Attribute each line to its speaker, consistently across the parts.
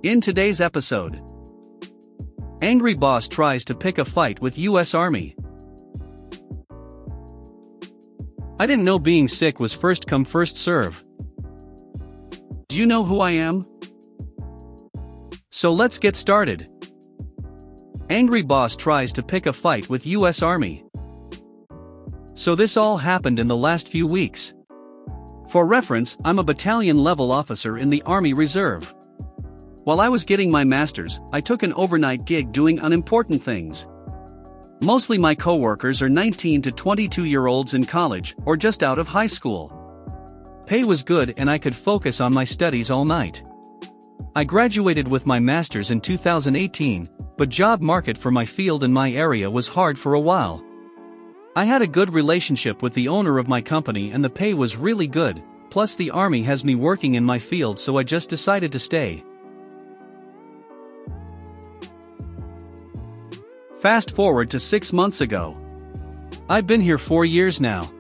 Speaker 1: In today's episode, angry boss tries to pick a fight with US Army. I didn't know being sick was first come first serve. Do you know who I am? So let's get started. Angry boss tries to pick a fight with US Army. So this all happened in the last few weeks. For reference, I'm a battalion level officer in the Army Reserve. While I was getting my master's, I took an overnight gig doing unimportant things. Mostly my coworkers are 19 to 22-year-olds in college or just out of high school. Pay was good and I could focus on my studies all night. I graduated with my master's in 2018, but job market for my field and my area was hard for a while. I had a good relationship with the owner of my company and the pay was really good, plus the Army has me working in my field, so I just decided to stay. Fast forward to 6 months ago. I've been here 4 years now.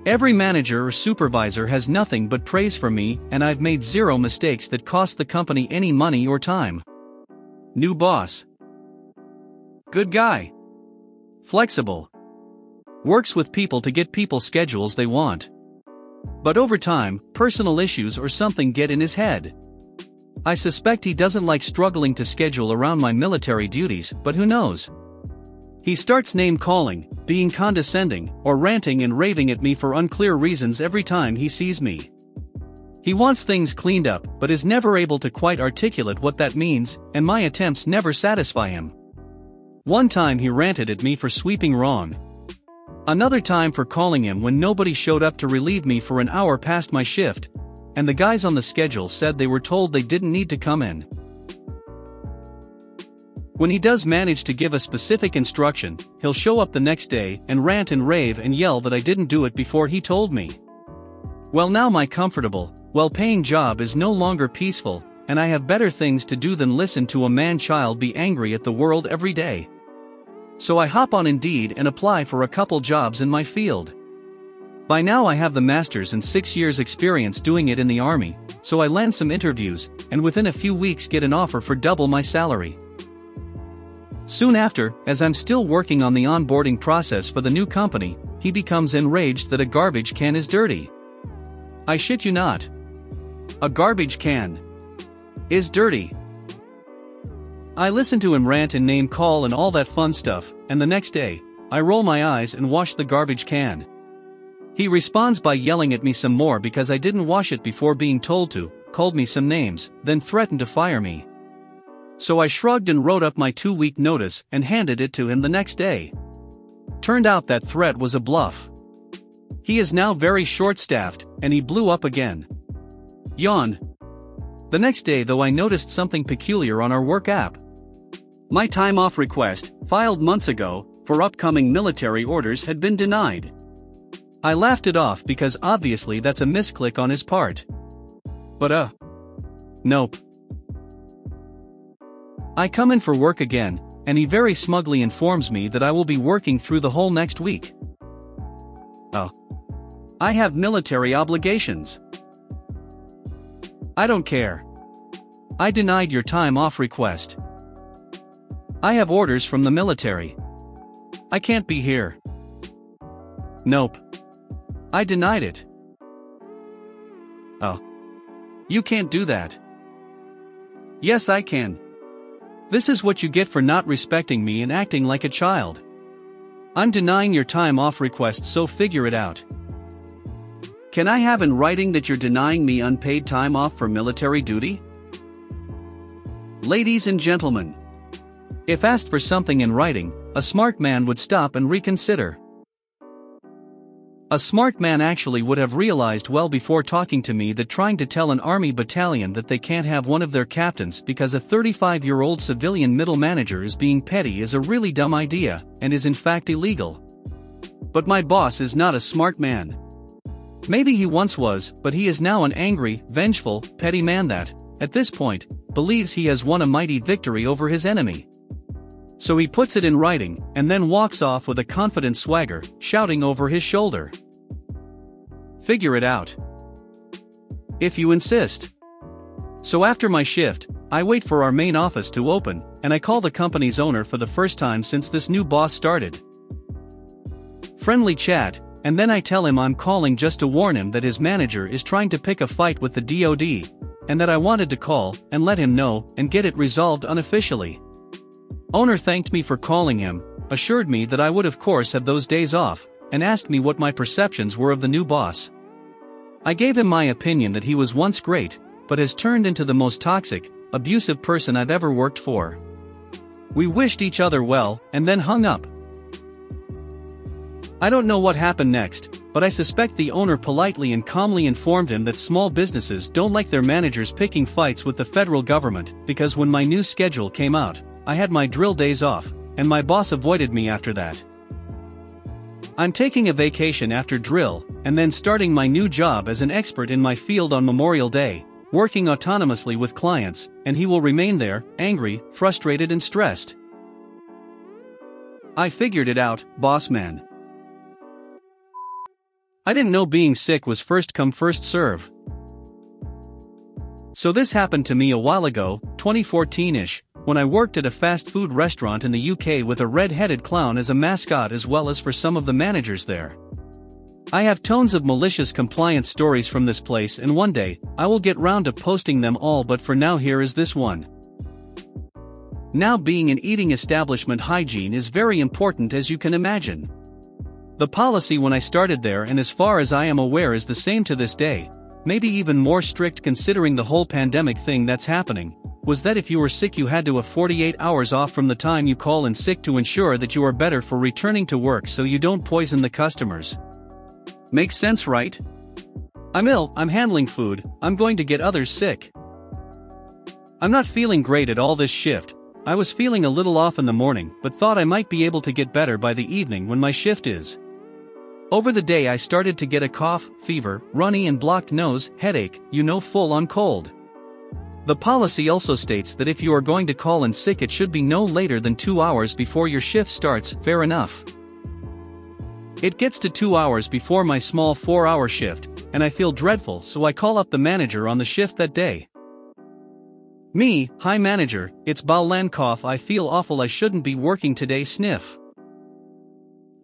Speaker 1: Every manager or supervisor has nothing but praise for me, and I've made zero mistakes that cost the company any money or time. New boss. Good guy. Flexible. Works with people to get people schedules they want. But over time, personal issues or something get in his head. I suspect he doesn't like struggling to schedule around my military duties, but who knows? He starts name-calling, being condescending, or ranting and raving at me for unclear reasons every time he sees me. He wants things cleaned up but is never able to quite articulate what that means, and my attempts never satisfy him. One time he ranted at me for sweeping wrong. Another time for calling him when nobody showed up to relieve me for an hour past my shift, and the guys on the schedule said they were told they didn't need to come in. When he does manage to give a specific instruction, he'll show up the next day and rant and rave and yell that I didn't do it before he told me. Well, now my comfortable, well-paying job is no longer peaceful, and I have better things to do than listen to a man-child be angry at the world every day. So I hop on Indeed and apply for a couple jobs in my field. By now I have the master's and 6 years experience doing it in the Army, so I land some interviews, and within a few weeks get an offer for double my salary. Soon after, as I'm still working on the onboarding process for the new company, he becomes enraged that a garbage can is dirty. I shit you not. A garbage can is dirty. I listen to him rant and name call and all that fun stuff, and the next day, I roll my eyes and wash the garbage can. He responds by yelling at me some more because I didn't wash it before being told to, called me some names, then threatened to fire me. So I shrugged and wrote up my 2-week notice and handed it to him the next day. Turned out that threat was a bluff. He is now very short-staffed, and he blew up again. Yawn. The next day though I noticed something peculiar on our work app. My time off request, filed months ago, for upcoming military orders had been denied. I laughed it off because obviously that's a misclick on his part. But nope. I come in for work again, and he very smugly informs me that I will be working through the whole next week. I have military obligations. I don't care. I denied your time off request. I have orders from the military. I can't be here. Nope. I denied it. You can't do that. Yes, I can. This is what you get for not respecting me and acting like a child. I'm denying your time off request, so figure it out. Can I have in writing that you're denying me unpaid time off for military duty? Ladies and gentlemen, if asked for something in writing, a smart man would stop and reconsider. A smart man actually would have realized well before talking to me that trying to tell an Army battalion that they can't have one of their captains because a 35-year-old civilian middle manager is being petty is a really dumb idea, and is in fact illegal. But my boss is not a smart man. Maybe he once was, but he is now an angry, vengeful, petty man that, at this point, believes he has won a mighty victory over his enemy. So he puts it in writing, and then walks off with a confident swagger, shouting over his shoulder. Figure it out. If you insist. So after my shift, I wait for our main office to open, and I call the company's owner for the first time since this new boss started. Friendly chat, and then I tell him I'm calling just to warn him that his manager is trying to pick a fight with the DOD, and that I wanted to call and let him know and get it resolved unofficially. Owner thanked me for calling him, assured me that I would of course have those days off, and asked me what my perceptions were of the new boss. I gave him my opinion that he was once great, but has turned into the most toxic, abusive person I've ever worked for. We wished each other well, and then hung up. I don't know what happened next, but I suspect the owner politely and calmly informed him that small businesses don't like their managers picking fights with the federal government, because when my new schedule came out, I had my drill days off, and my boss avoided me after that. I'm taking a vacation after drill, and then starting my new job as an expert in my field on Memorial Day, working autonomously with clients, and he will remain there, angry, frustrated and stressed. I figured it out, boss man. I didn't know being sick was first come first serve. So this happened to me a while ago, 2014-ish, when I worked at a fast food restaurant in the UK with a red-headed clown as a mascot as well as for some of the managers there. I have tons of malicious compliance stories from this place, and one day, I will get round to posting them all, but for now here is this one. Now, being an eating establishment, hygiene is very important, as you can imagine. The policy when I started there, and as far as I am aware is the same to this day, maybe even more strict considering the whole pandemic thing that's happening, was that if you were sick you had to have 48 hours off from the time you call in sick to ensure that you are better for returning to work so you don't poison the customers. Makes sense, right? I'm ill, I'm handling food, I'm going to get others sick. I'm not feeling great at all this shift. I was feeling a little off in the morning, but thought I might be able to get better by the evening when my shift is. Over the day I started to get a cough, fever, runny and blocked nose, headache, full on cold. The policy also states that if you are going to call in sick it should be no later than 2 hours before your shift starts, fair enough. It gets to 2 hours before my small 4-hour shift, and I feel dreadful, so I call up the manager on the shift that day. Me, hi manager, it's Baolan, cough, I feel awful, I shouldn't be working today, sniff.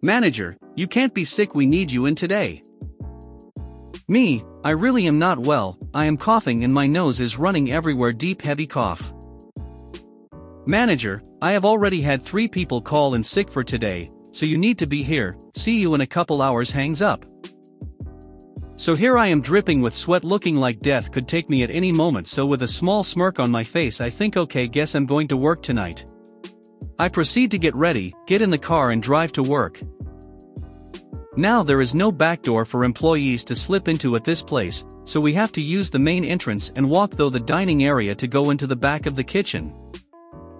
Speaker 1: Manager, you can't be sick, we need you in today. Me, I really am not well, I am coughing and my nose is running everywhere, deep heavy cough. Manager, I have already had 3 people call in sick for today, so you need to be here, see you in a couple hours, hangs up. So here I am dripping with sweat, looking like death could take me at any moment, so with a small smirk on my face I think, okay, guess I'm going to work tonight. I proceed to get ready, get in the car and drive to work. Now there is no back door for employees to slip into at this place, so we have to use the main entrance and walk through the dining area to go into the back of the kitchen.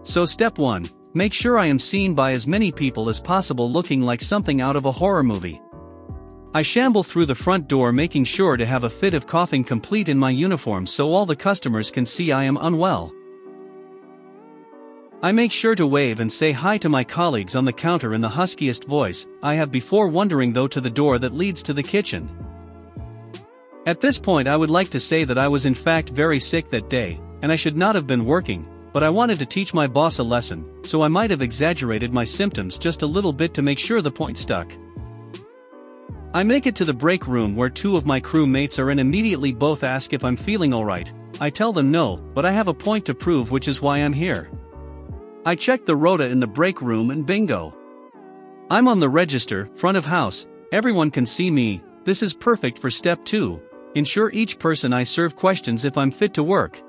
Speaker 1: So step 1, make sure I am seen by as many people as possible, looking like something out of a horror movie. I shamble through the front door, making sure to have a fit of coughing complete in my uniform so all the customers can see I am unwell. I make sure to wave and say hi to my colleagues on the counter in the huskiest voice I have, before wandering though to the door that leads to the kitchen. At this point I would like to say that I was in fact very sick that day, and I should not have been working, but I wanted to teach my boss a lesson, so I might have exaggerated my symptoms just a little bit to make sure the point stuck. I make it to the break room where 2 of my crew mates are, and immediately both ask if I'm feeling alright. I tell them no, but I have a point to prove, which is why I'm here. I check the rota in the break room and bingo. I'm on the register, front of house, everyone can see me. This is perfect for step 2, ensure each person I serve questions if I'm fit to work.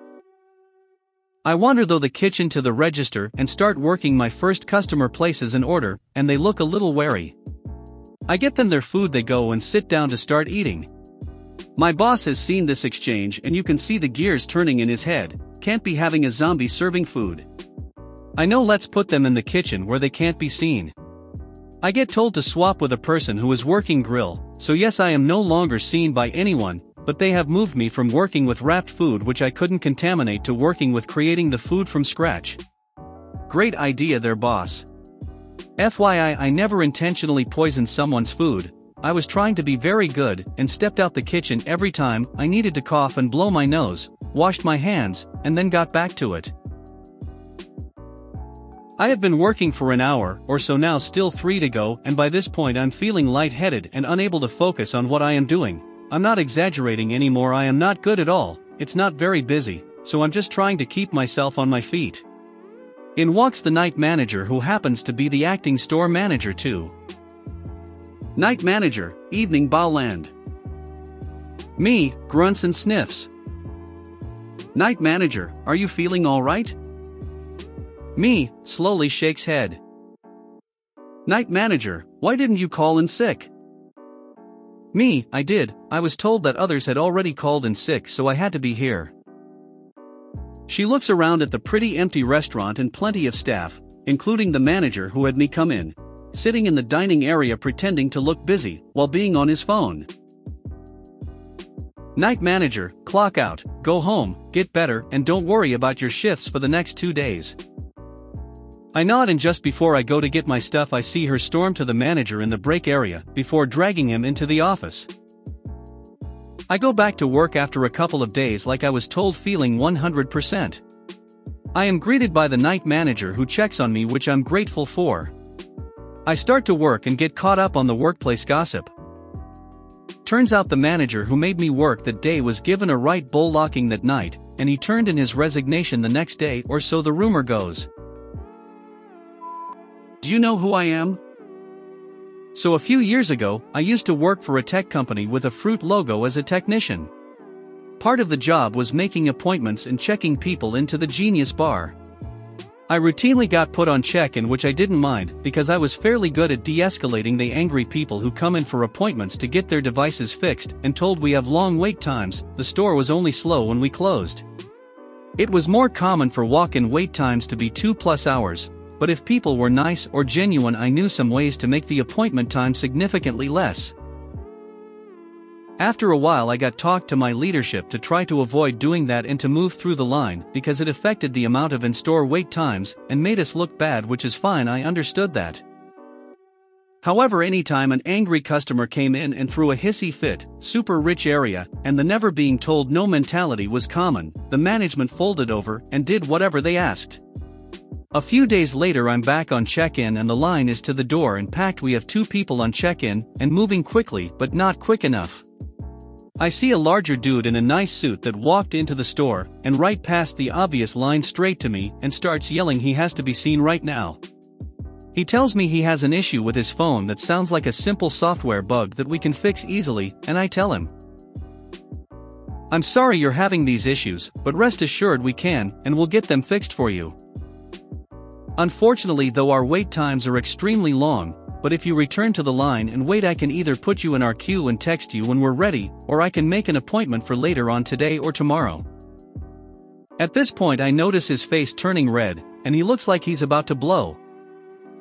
Speaker 1: I wander through the kitchen to the register and start working. My first customer places an order, and they look a little wary. I get them their food, they go and sit down to start eating. My boss has seen this exchange and you can see the gears turning in his head, can't be having a zombie serving food. I know, let's put them in the kitchen where they can't be seen. I get told to swap with a person who is working grill, so yes, I am no longer seen by anyone, but they have moved me from working with wrapped food which I couldn't contaminate to working with creating the food from scratch. Great idea there, boss. FYI, I never intentionally poisoned someone's food. I was trying to be very good and stepped out the kitchen every time I needed to cough and blow my nose, washed my hands, and then got back to it. I have been working for an hour or so now, still 3 to go, and by this point I'm feeling lightheaded and unable to focus on what I am doing. I'm not exaggerating anymore, I am not good at all, it's not very busy, so I'm just trying to keep myself on my feet. In walks the night manager, who happens to be the acting store manager too. Night manager, evening Bowland. Me, grunts and sniffs. Night manager, are you feeling alright? Me, slowly shakes head. Night manager, why didn't you call in sick? Me, I did, I was told that others had already called in sick, so I had to be here. She looks around at the pretty empty restaurant and plenty of staff, including the manager who had me come in, sitting in the dining area pretending to look busy while being on his phone. Night manager, clock out, go home, get better, and don't worry about your shifts for the next 2 days. I nod, and just before I go to get my stuff I see her storm to the manager in the break area before dragging him into the office. I go back to work after a couple of days like I was told, feeling 100%. I am greeted by the night manager who checks on me, which I'm grateful for. I start to work and get caught up on the workplace gossip. Turns out the manager who made me work that day was given a right bull-locking that night, and he turned in his resignation the next day, or so the rumor goes. Do you know who I am? So a few years ago, I used to work for a tech company with a fruit logo as a technician. Part of the job was making appointments and checking people into the Genius Bar. I routinely got put on check-in, which I didn't mind, because I was fairly good at de-escalating the angry people who come in for appointments to get their devices fixed, and told we have long wait times. The store was only slow when we closed. It was more common for walk-in wait times to be 2+ hours, but if people were nice or genuine I knew some ways to make the appointment time significantly less. After a while I got talked to my leadership to try to avoid doing that and to move through the line, because it affected the amount of in-store wait times and made us look bad, which is fine, I understood that. However, anytime an angry customer came in and threw a hissy fit, super rich area, and the never being told no mentality was common, the management folded over and did whatever they asked. A few days later I'm back on check-in and the line is to the door and packed. We have 2 people on check-in and moving quickly, but not quick enough. I see a larger dude in a nice suit that walked into the store and right past the obvious line straight to me and starts yelling he has to be seen right now. He tells me he has an issue with his phone that sounds like a simple software bug that we can fix easily, and I tell him, I'm sorry you're having these issues, but rest assured we can, and we'll get them fixed for you. Unfortunately though, our wait times are extremely long, but if you return to the line and wait I can either put you in our queue and text you when we're ready, or I can make an appointment for later on today or tomorrow. At this point I notice his face turning red, and he looks like he's about to blow.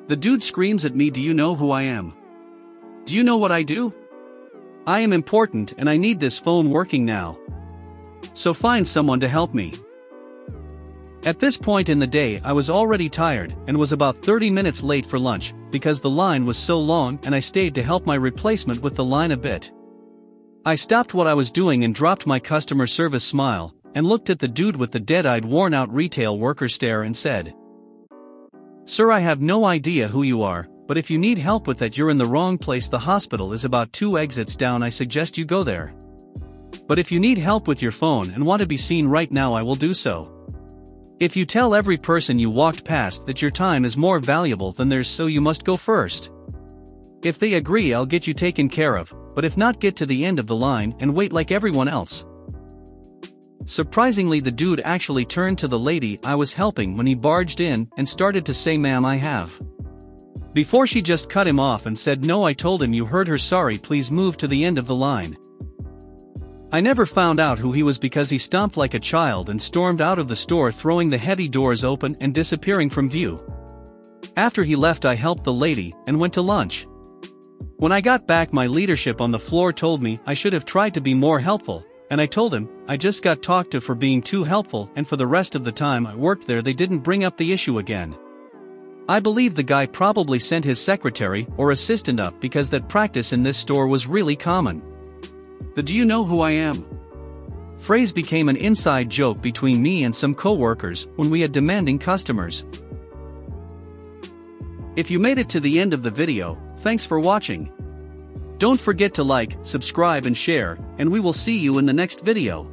Speaker 1: The dude screams at me, do you know who I am? Do you know what I do? I am important and I need this phone working now. So find someone to help me. At this point in the day I was already tired and was about 30 minutes late for lunch, because the line was so long, and I stayed to help my replacement with the line a bit. I stopped what I was doing and dropped my customer service smile, and looked at the dude with the dead-eyed worn-out retail worker stare and said, Sir, I have no idea who you are, but if you need help with that you're in the wrong place. The hospital is about 2 exits down, I suggest you go there. But if you need help with your phone and want to be seen right now I will do so. If you tell every person you walked past that your time is more valuable than theirs, so you must go first. If they agree I'll get you taken care of, but if not, get to the end of the line and wait like everyone else. Surprisingly the dude actually turned to the lady I was helping when he barged in and started to say, ma'am, I have. Before she just cut him off and said, no, I told him you heard her, sorry, please move to the end of the line. I never found out who he was because he stomped like a child and stormed out of the store, throwing the heavy doors open and disappearing from view. After he left I helped the lady and went to lunch. When I got back my leadership on the floor told me I should have tried to be more helpful, and I told him I just got talked to for being too helpful, and for the rest of the time I worked there they didn't bring up the issue again. I believe the guy probably sent his secretary or assistant up, because that practice in this store was really common. The "do you know who I am?" phrase became an inside joke between me and some co-workers when we had demanding customers. If you made it to the end of the video, thanks for watching. Don't forget to like, subscribe and share, and we will see you in the next video.